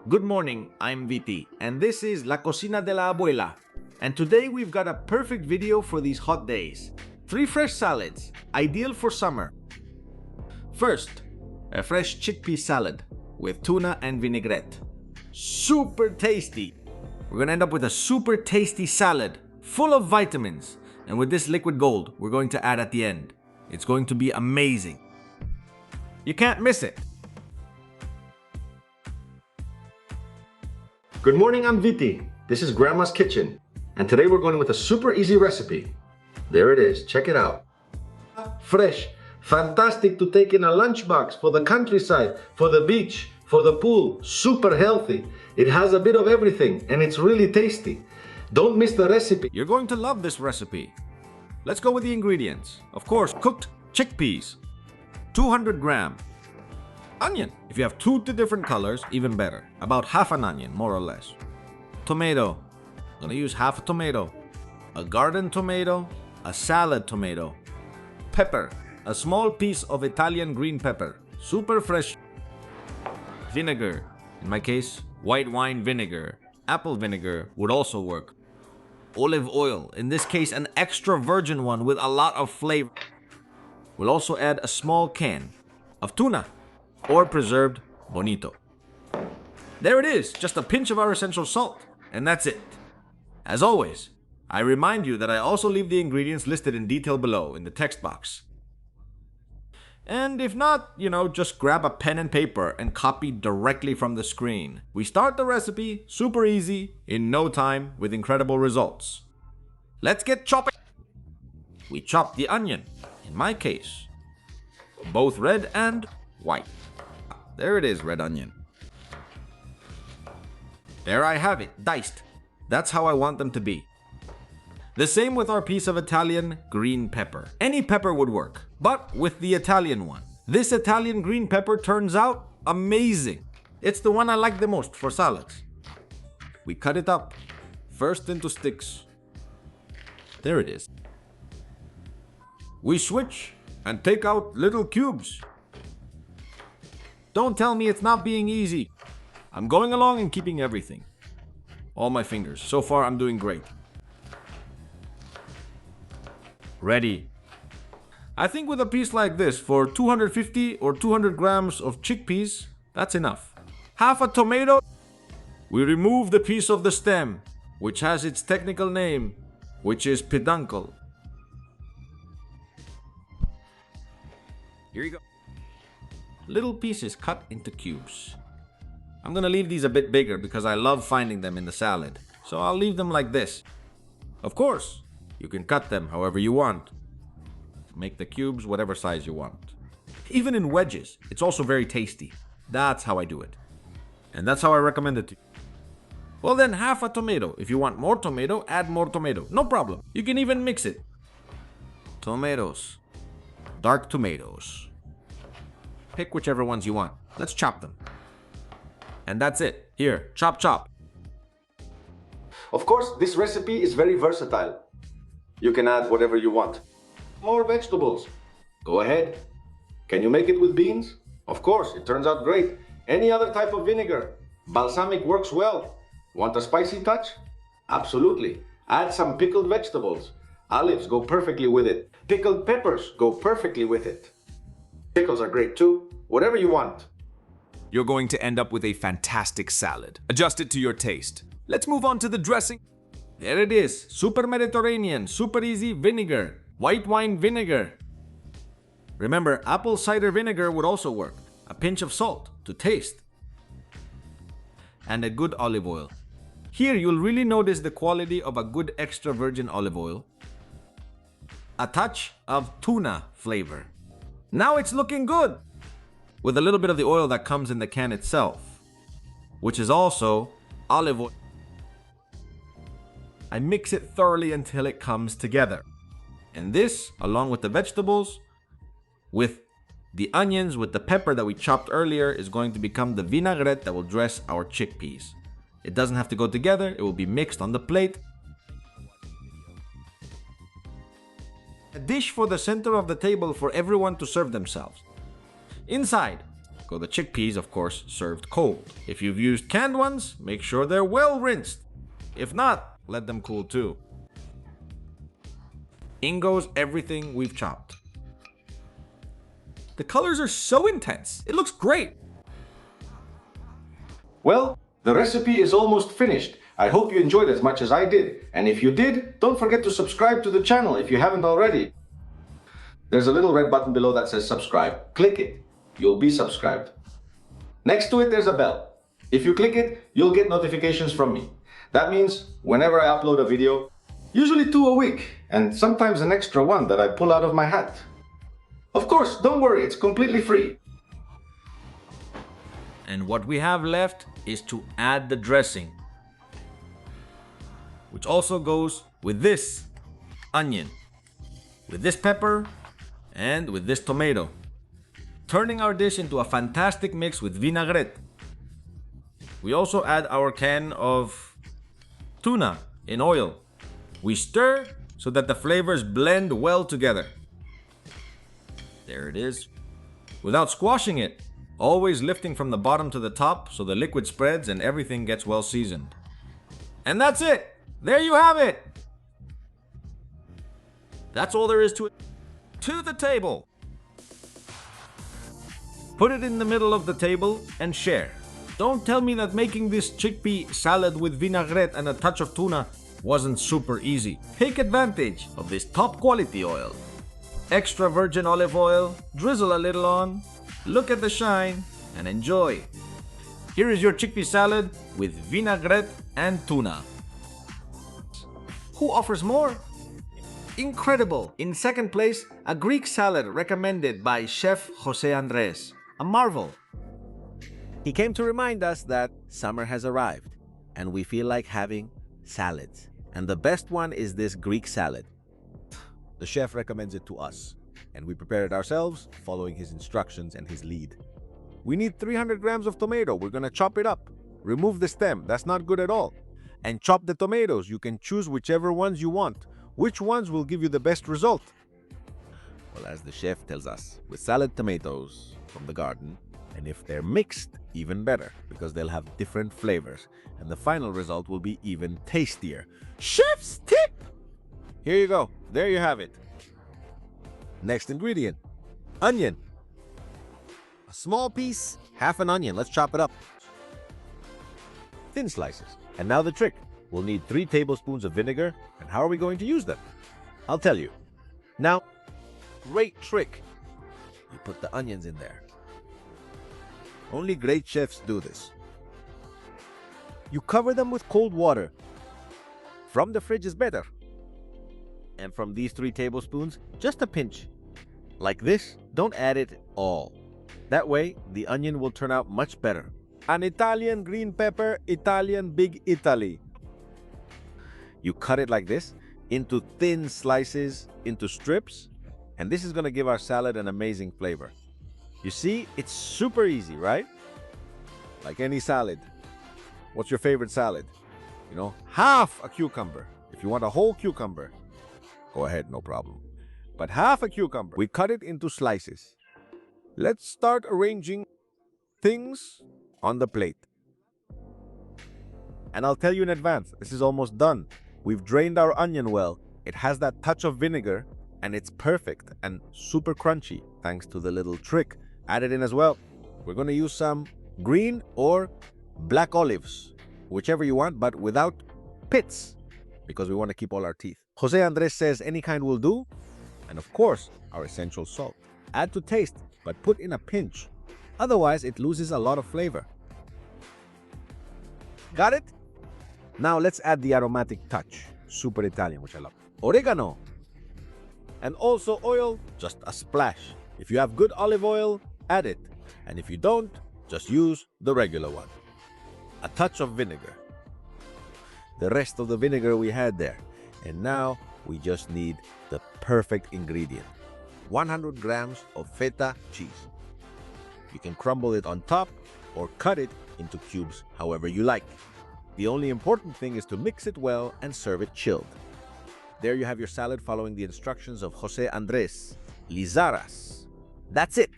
Good morning, I'm Viti, and this is La Cocina de la Abuela. And today we've got a perfect video for these hot days. 3 fresh salads, ideal for summer. First, a fresh chickpea salad with tuna and vinaigrette. Super tasty! We're gonna end up with a super tasty salad, full of vitamins. And with this liquid gold, we're going to add at the end. It's going to be amazing. You can't miss it. Good morning, I'm Viti. This is Grandma's Kitchen, and today we're going with a super easy recipe. There it is, check it out. Fresh, fantastic to take in a lunchbox for the countryside, for the beach, for the pool, super healthy. It has a bit of everything, and it's really tasty. Don't miss the recipe. You're going to love this recipe. Let's go with the ingredients. Of course, cooked chickpeas, 200 grams. Onion, if you have 2 different colors, even better. About half an onion, more or less. Tomato, I'm gonna use half a tomato. A garden tomato, a salad tomato. Pepper, a small piece of Italian green pepper, super fresh. Vinegar, in my case, white wine vinegar. Apple vinegar would also work. Olive oil, in this case an extra virgin one with a lot of flavor. We'll also add a small can of tuna or preserved bonito. There it is, just a pinch of our essential salt, and that's it. As always, I remind you that I also leave the ingredients listed in detail below in the text box. And if not, just grab a pen and paper and copy directly from the screen. We start the recipe super easy, in no time, with incredible results. Let's get chopping. We chop the onion, in my case, both red and white. There it is, red onion. There I have it, diced. That's how I want them to be. The same with our piece of Italian green pepper. Any pepper would work, but with the Italian one. This Italian green pepper turns out amazing. It's the one I like the most for salads. We cut it up, first into sticks. There it is. We switch and take out little cubes. Don't tell me it's not being easy. I'm going along and keeping everything. All my fingers. So far, I'm doing great. Ready. I think with a piece like this, for 250 or 200 grams of chickpeas, that's enough. Half a tomato. We remove the piece of the stem, which has its technical name, which is peduncle. Here you go. Little pieces cut into cubes. I'm gonna leave these a bit bigger because I love finding them in the salad. So I'll leave them like this. Of course, you can cut them however you want. Make the cubes whatever size you want. Even in wedges, it's also very tasty. That's how I do it. And that's how I recommend it to you. Well then, half a tomato. If you want more tomato, add more tomato. No problem. You can even mix it. Tomatoes. Dark tomatoes. Pick whichever ones you want. Let's chop them. And that's it. Here, chop chop. Of course, this recipe is very versatile. You can add whatever you want. More vegetables. Go ahead. Can you make it with beans? Of course, it turns out great. Any other type of vinegar. Balsamic works well. Want a spicy touch? Absolutely. Add some pickled vegetables. Olives go perfectly with it. Pickled peppers go perfectly with it. Pickles are great too. Whatever you want. You're going to end up with a fantastic salad. Adjust it to your taste. Let's move on to the dressing. There it is. Super Mediterranean, super easy vinegar. White wine vinegar. Remember, apple cider vinegar would also work. A pinch of salt to taste. And a good olive oil. Here you'll really notice the quality of a good extra virgin olive oil. A touch of tuna flavor. Now it's looking good! With a little bit of the oil that comes in the can itself, which is also olive oil. I mix it thoroughly until it comes together. And this, along with the vegetables, with the onions, with the pepper that we chopped earlier, is going to become the vinaigrette that will dress our chickpeas. It doesn't have to go together, it will be mixed on the plate. A dish for the center of the table for everyone to serve themselves. Inside, because the chickpeas, of course, served cold. If you've used canned ones, make sure they're well rinsed. If not, let them cool too. In goes everything we've chopped. The colors are so intense. It looks great. Well, the recipe is almost finished. I hope you enjoyed as much as I did. And if you did, don't forget to subscribe to the channel if you haven't already. There's a little red button below that says subscribe. Click it. You'll be subscribed. Next to it, there's a bell. If you click it, you'll get notifications from me. That means whenever I upload a video, usually 2 a week, and sometimes an extra one that I pull out of my hat. Of course, don't worry, it's completely free. And what we have left is to add the dressing, which also goes with this onion, with this pepper, and with this tomato, turning our dish into a fantastic mix with vinaigrette. We also add our can of tuna in oil. We stir so that the flavors blend well together. There it is. Without squashing it, always lifting from the bottom to the top so the liquid spreads and everything gets well seasoned. And that's it! There you have it! That's all there is to it. To the table! Put it in the middle of the table and share. Don't tell me that making this chickpea salad with vinaigrette and a touch of tuna wasn't super easy. Take advantage of this top quality oil. Extra virgin olive oil, drizzle a little on, look at the shine, and enjoy. Here is your chickpea salad with vinaigrette and tuna. Who offers more? Incredible! In second place, a Greek salad recommended by Chef José Andrés. A marvel. He came to remind us that summer has arrived and we feel like having salads. And the best one is this Greek salad. The chef recommends it to us and we prepare it ourselves following his instructions and his lead. We need 300 grams of tomato. We're gonna chop it up. Remove the stem, that's not good at all. And chop the tomatoes. You can choose whichever ones you want. Which ones will give you the best result? Well, as the chef tells us, with salad tomatoes from the garden, and if they're mixed, even better, because they'll have different flavors, and the final result will be even tastier. Chef's tip! Here you go. There you have it. Next ingredient, onion. A small piece, half an onion. Let's chop it up. Thin slices. And now the trick. We'll need 3 tablespoons of vinegar. And how are we going to use them? I'll tell you. Now, great trick. You put the onions in there. Only great chefs do this. You cover them with cold water. From the fridge is better. And from these 3 tablespoons, just a pinch. Like this, don't add it all. That way, the onion will turn out much better. An Italian green pepper, Italian Big Italy. You cut it like this, into thin slices, into strips, and this is going to give our salad an amazing flavor. You see, it's super easy, right? Like any salad. What's your favorite salad? You know, half a cucumber. If you want a whole cucumber, go ahead, no problem. But half a cucumber, we cut it into slices. Let's start arranging things on the plate. And I'll tell you in advance, this is almost done. We've drained our onion well. It has that touch of vinegar and it's perfect and super crunchy thanks to the little trick. Add it in as well. We're going to use some green or black olives, whichever you want, but without pits because we want to keep all our teeth. Jose Andres says any kind will do. And of course, our essential salt. Add to taste, but put in a pinch. Otherwise, it loses a lot of flavor. Got it? Now let's add the aromatic touch. Super Italian, which I love. Oregano. And also oil, just a splash. If you have good olive oil, add it. And if you don't, just use the regular one. A touch of vinegar. The rest of the vinegar we had there. And now we just need the perfect ingredient. 100 grams of feta cheese. You can crumble it on top or cut it into cubes however you like. The only important thing is to mix it well and serve it chilled. There you have your salad following the instructions of Jose Andres Lizaras. That's it.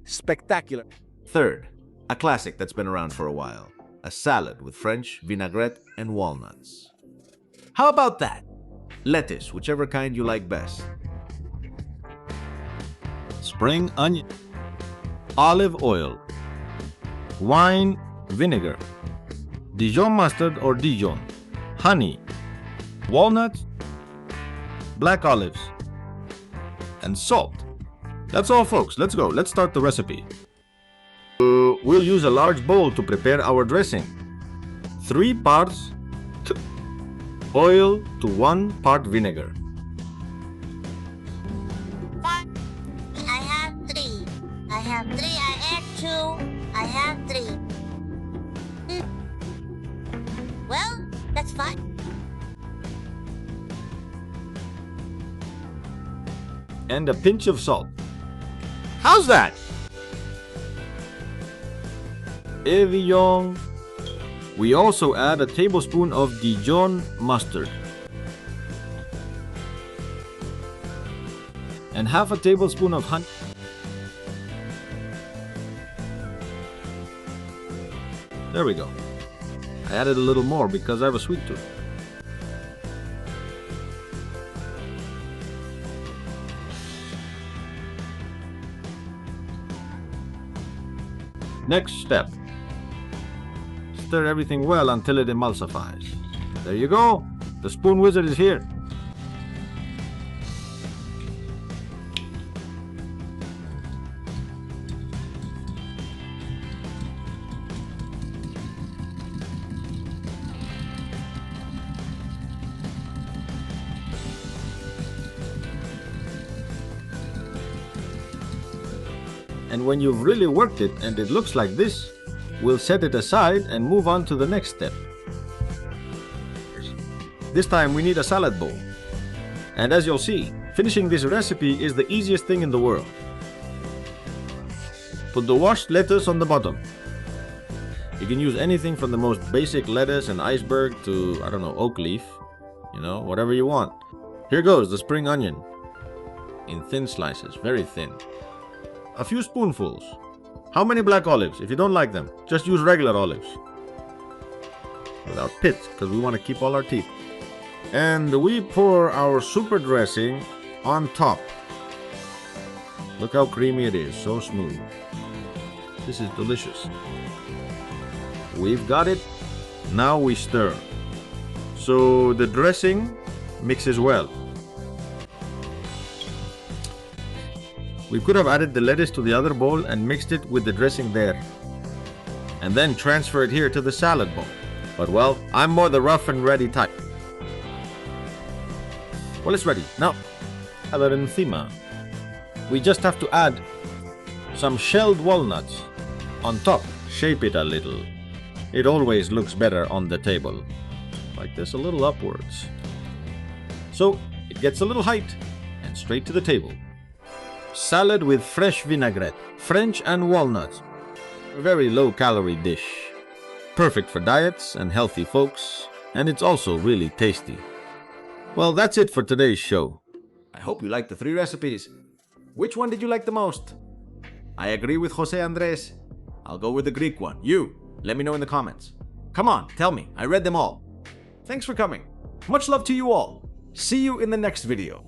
Spectacular. Third, a classic that's been around for a while. A salad with French, vinaigrette, and walnuts. How about that? Lettuce, whichever kind you like best. Spring onion. Olive oil. Wine vinegar. Dijon mustard or Dijon. Honey. Walnuts. Black olives. And salt. That's all, folks. Let's go. Let's start the recipe. We'll use a large bowl to prepare our dressing. 3 parts oil to 1 part vinegar. I have 3. I have 3. I add 2. I have 3. Well, that's fine. And a pinch of salt. How's that? Evian. We also add a tablespoon of Dijon mustard. And half a tablespoon of honey. There we go. I added a little more because I have a sweet tooth. Next step. Stir everything well until it emulsifies. There you go. The spoon wizard is here. And when you've really worked it and it looks like this, we'll set it aside and move on to the next step. This time we need a salad bowl. And as you'll see, finishing this recipe is the easiest thing in the world. Put the washed lettuce on the bottom. You can use anything from the most basic lettuce and iceberg to, I don't know, oak leaf. You know, whatever you want. Here goes the spring onion. In thin slices, very thin. A few spoonfuls. How many black olives? If you don't like them, just use regular olives. Without pits, because we want to keep all our teeth. And we pour our super dressing on top. Look how creamy it is, so smooth. This is delicious. We've got it. Now we stir. So the dressing mixes well. We could have added the lettuce to the other bowl and mixed it with the dressing there. And then transfer it here to the salad bowl. But well, I'm more the rough and ready type. Well, it's ready. Now, add encima. We just have to add some shelled walnuts on top. Shape it a little. It always looks better on the table. Like this, a little upwards. So, it gets a little height and straight to the table. Salad with fresh vinaigrette, French and walnuts. A very low-calorie dish. Perfect for diets and healthy folks, and it's also really tasty. Well, that's it for today's show. I hope you liked the 3 recipes. Which one did you like the most? I agree with José Andrés. I'll go with the Greek one. You, let me know in the comments. Come on, tell me. I read them all. Thanks for coming. Much love to you all. See you in the next video.